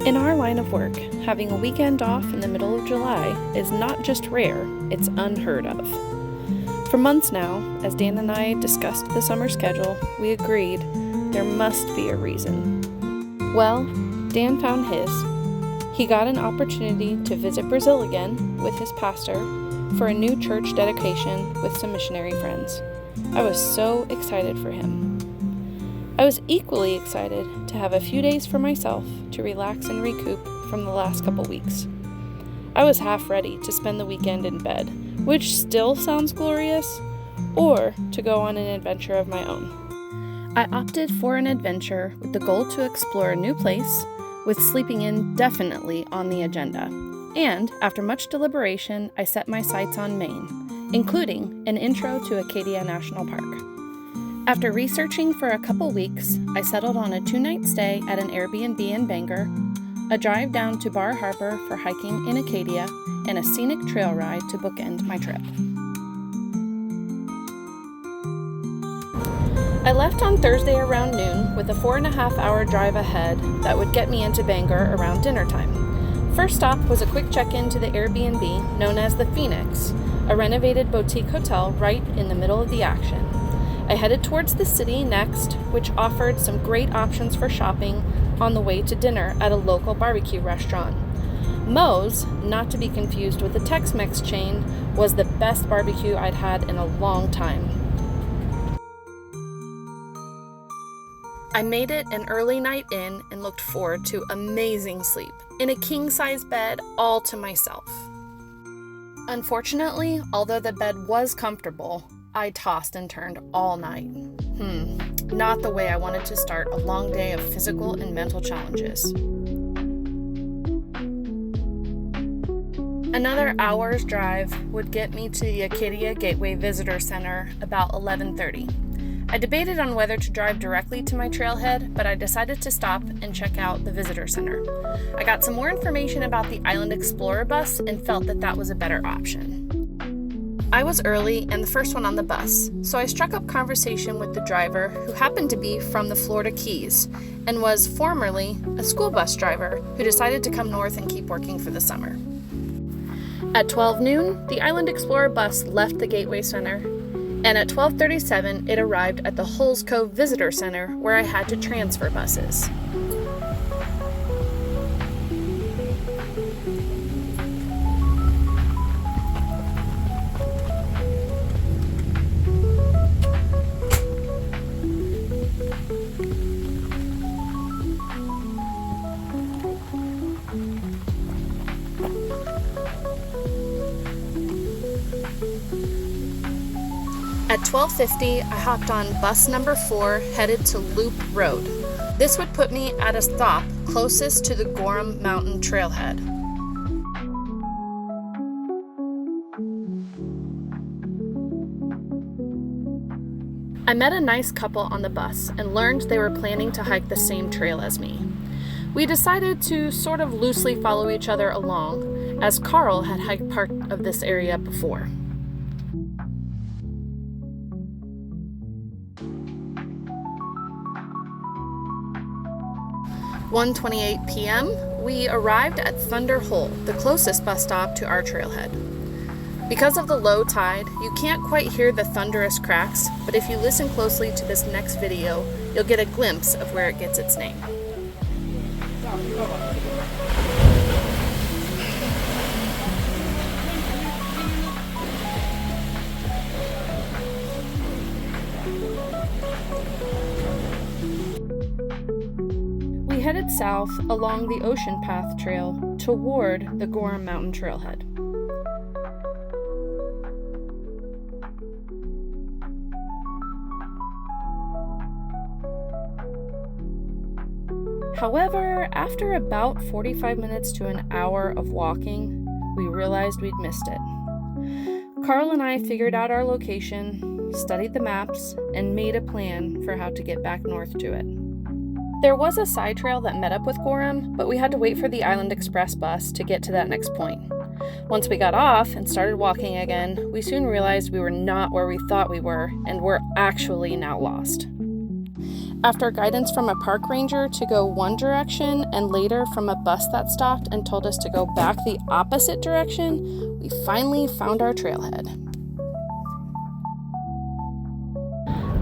In our line of work, having a weekend off in the middle of July is not just rare, it's unheard of. For months now, as Dan and I discussed the summer schedule, we agreed there must be a reason. Well, Dan found his. He got an opportunity to visit Brazil again with his pastor for a new church dedication with some missionary friends. I was so excited for him. I was equally excited to have a few days for myself to relax and recoup from the last couple weeks. I was half ready to spend the weekend in bed, which still sounds glorious, or to go on an adventure of my own. I opted for an adventure with the goal to explore a new place, with sleeping in definitely on the agenda. And after much deliberation, I set my sights on Maine, including an intro to Acadia National Park. After researching for a couple weeks, I settled on a 2-night stay at an Airbnb in Bangor, a drive down to Bar Harbor for hiking in Acadia, and a scenic trail ride to bookend my trip. I left on Thursday around noon with a 4.5-hour drive ahead that would get me into Bangor around dinner time. First stop was a quick check-in to the Airbnb known as the Phoenix, a renovated boutique hotel right in the middle of the action. I headed towards the city next, which offered some great options for shopping on the way to dinner at a local barbecue restaurant. Moe's, not to be confused with the Tex-Mex chain, was the best barbecue I'd had in a long time. I made it an early night in and looked forward to amazing sleep in a king-size bed all to myself. Unfortunately, although the bed was comfortable, I tossed and turned all night. Not the way I wanted to start a long day of physical and mental challenges. Another hour's drive would get me to the Acadia Gateway Visitor Center about 11:30. I debated on whether to drive directly to my trailhead, but I decided to stop and check out the visitor center. I got some more information about the Island Explorer bus and felt that was a better option. I was early and the first one on the bus, so I struck up conversation with the driver, who happened to be from the Florida Keys and was formerly a school bus driver who decided to come north and keep working for the summer. At 12 noon, the Island Explorer bus left the Gateway Center, and at 12:37 it arrived at the Hulls Cove Visitor Center, where I had to transfer buses. At 12:50, I hopped on bus number 4 headed to Loop Road. This would put me at a stop closest to the Gorham Mountain Trailhead. I met a nice couple on the bus and learned they were planning to hike the same trail as me. We decided to sort of loosely follow each other along, as Carl had hiked part of this area before. 1:28 p.m., we arrived at Thunder Hole, the closest bus stop to our trailhead. Because of the low tide, you can't quite hear the thunderous cracks, but if you listen closely to this next video, you'll get a glimpse of where it gets its name. We headed south along the Ocean Path Trail toward the Gorham Mountain Trailhead. However, after about 45 minutes to an hour of walking, we realized we'd missed it. Carl and I figured out our location, studied the maps, and made a plan for how to get back north to it. There was a side trail that met up with Gorham, but we had to wait for the Island Express bus to get to that next point. Once we got off and started walking again, we soon realized we were not where we thought we were, and were actually now lost. After guidance from a park ranger to go one direction and later from a bus that stopped and told us to go back the opposite direction, we finally found our trailhead.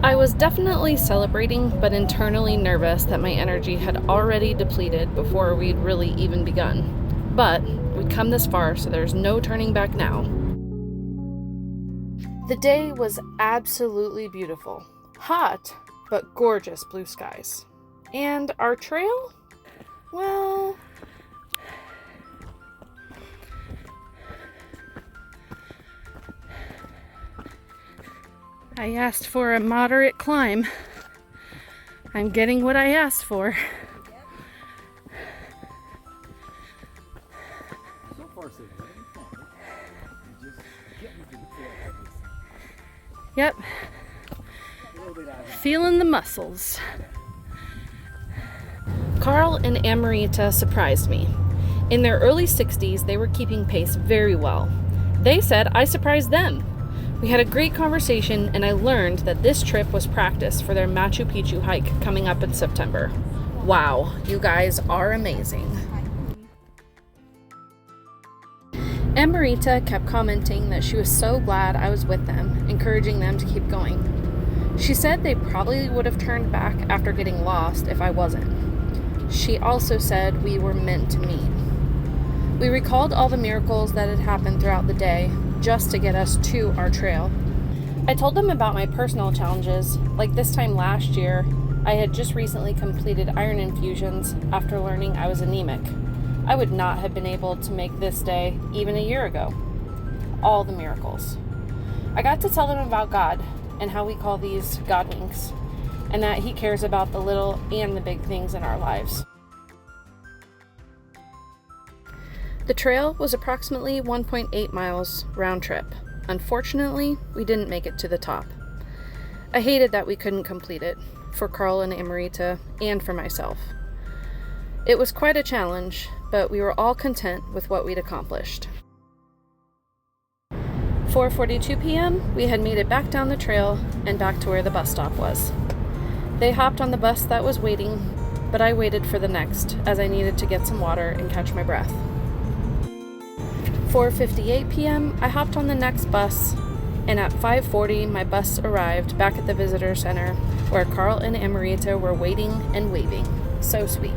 I was definitely celebrating, but internally nervous that my energy had already depleted before we'd really even begun. But we'd come this far, so there's no turning back now. The day was absolutely beautiful. Hot, but gorgeous blue skies. And our trail? Well, I asked for a moderate climb. I'm getting what I asked for. So far, so good. Just getting to the trail. Yep. Feeling the muscles. Carl and Amarita surprised me. In their early 60s, they were keeping pace very well. They said I surprised them. We had a great conversation, and I learned that this trip was practice for their Machu Picchu hike coming up in September. Wow, you guys are amazing. Amarita kept commenting that she was so glad I was with them, encouraging them to keep going. She said they probably would have turned back after getting lost if I wasn't. She also said we were meant to meet. We recalled all the miracles that had happened throughout the day just to get us to our trail. I told them about my personal challenges, like this time last year, I had just recently completed iron infusions after learning I was anemic. I would not have been able to make this day even a year ago. All the miracles. I got to tell them about God and how we call these God winks, and that He cares about the little and the big things in our lives. The trail was approximately 1.8 miles round trip. Unfortunately, we didn't make it to the top. I hated that we couldn't complete it, for Carl and Amarita, and for myself. It was quite a challenge, but we were all content with what we'd accomplished. 4:42 p.m., we had made it back down the trail and back to where the bus stop was. They hopped on the bus that was waiting, but I waited for the next, as I needed to get some water and catch my breath. 4:58 p.m., I hopped on the next bus, and at 5:40, my bus arrived back at the visitor center, where Carl and Amarita were waiting and waving. So sweet.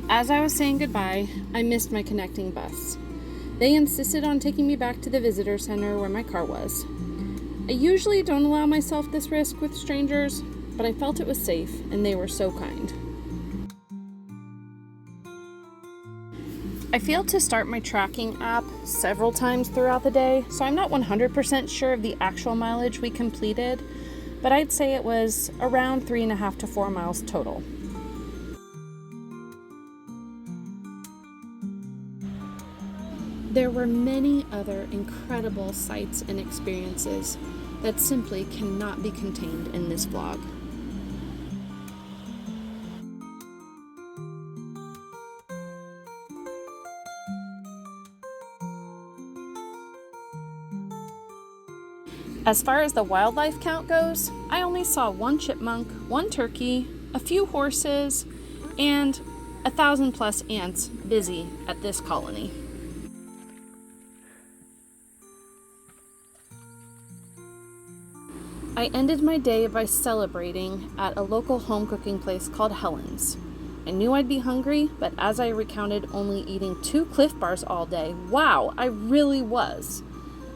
As I was saying goodbye, I missed my connecting bus. They insisted on taking me back to the visitor center where my car was. I usually don't allow myself this risk with strangers, but I felt it was safe, and they were so kind. I failed to start my tracking app several times throughout the day, so I'm not 100% sure of the actual mileage we completed, but I'd say it was around 3.5 to 4 miles total. There were many other incredible sights and experiences that simply cannot be contained in this vlog. As far as the wildlife count goes, I only saw 1 chipmunk, 1 turkey, a few horses, and 1,000 plus ants busy at this colony. I ended my day by celebrating at a local home cooking place called Helen's. I knew I'd be hungry, but as I recounted only eating 2 Cliff Bars all day, wow, I really was.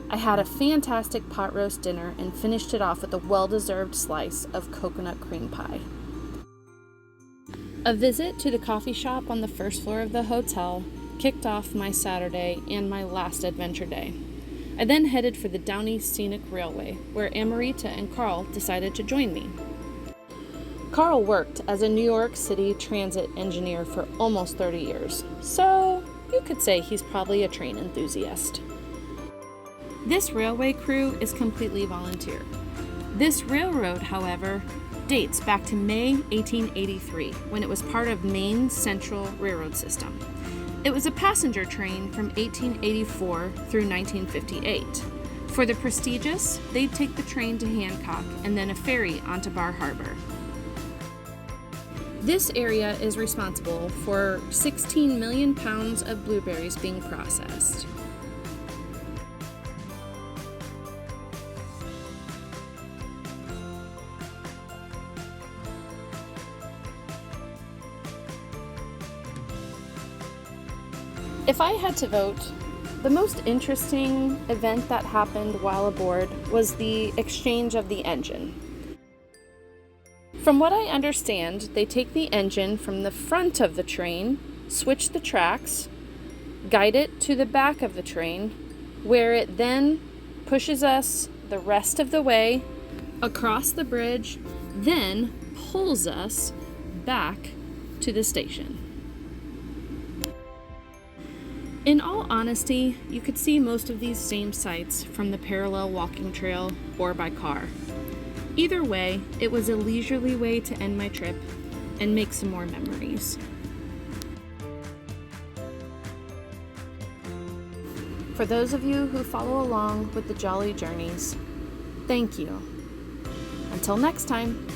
I had a fantastic pot roast dinner and finished it off with a well-deserved slice of coconut cream pie. A visit to the coffee shop on the first floor of the hotel kicked off my Saturday and my last adventure day. I then headed for the Downey Scenic Railway, where Amarita and Carl decided to join me. Carl worked as a New York City transit engineer for almost 30 years, so you could say he's probably a train enthusiast. This railway crew is completely volunteer. This railroad, however, dates back to May 1883, when it was part of Maine's Central Railroad System. It was a passenger train from 1884 through 1958. For the prestigious, they'd take the train to Hancock and then a ferry onto Bar Harbor. This area is responsible for 16 million pounds of blueberries being processed. If I had to vote, the most interesting event that happened while aboard was the exchange of the engine. From what I understand, they take the engine from the front of the train, switch the tracks, guide it to the back of the train, where it then pushes us the rest of the way across the bridge, then pulls us back to the station. In all honesty, you could see most of these same sights from the parallel walking trail or by car. Either way, it was a leisurely way to end my trip and make some more memories. For those of you who follow along with the Jolly Journeys, thank you. Until next time.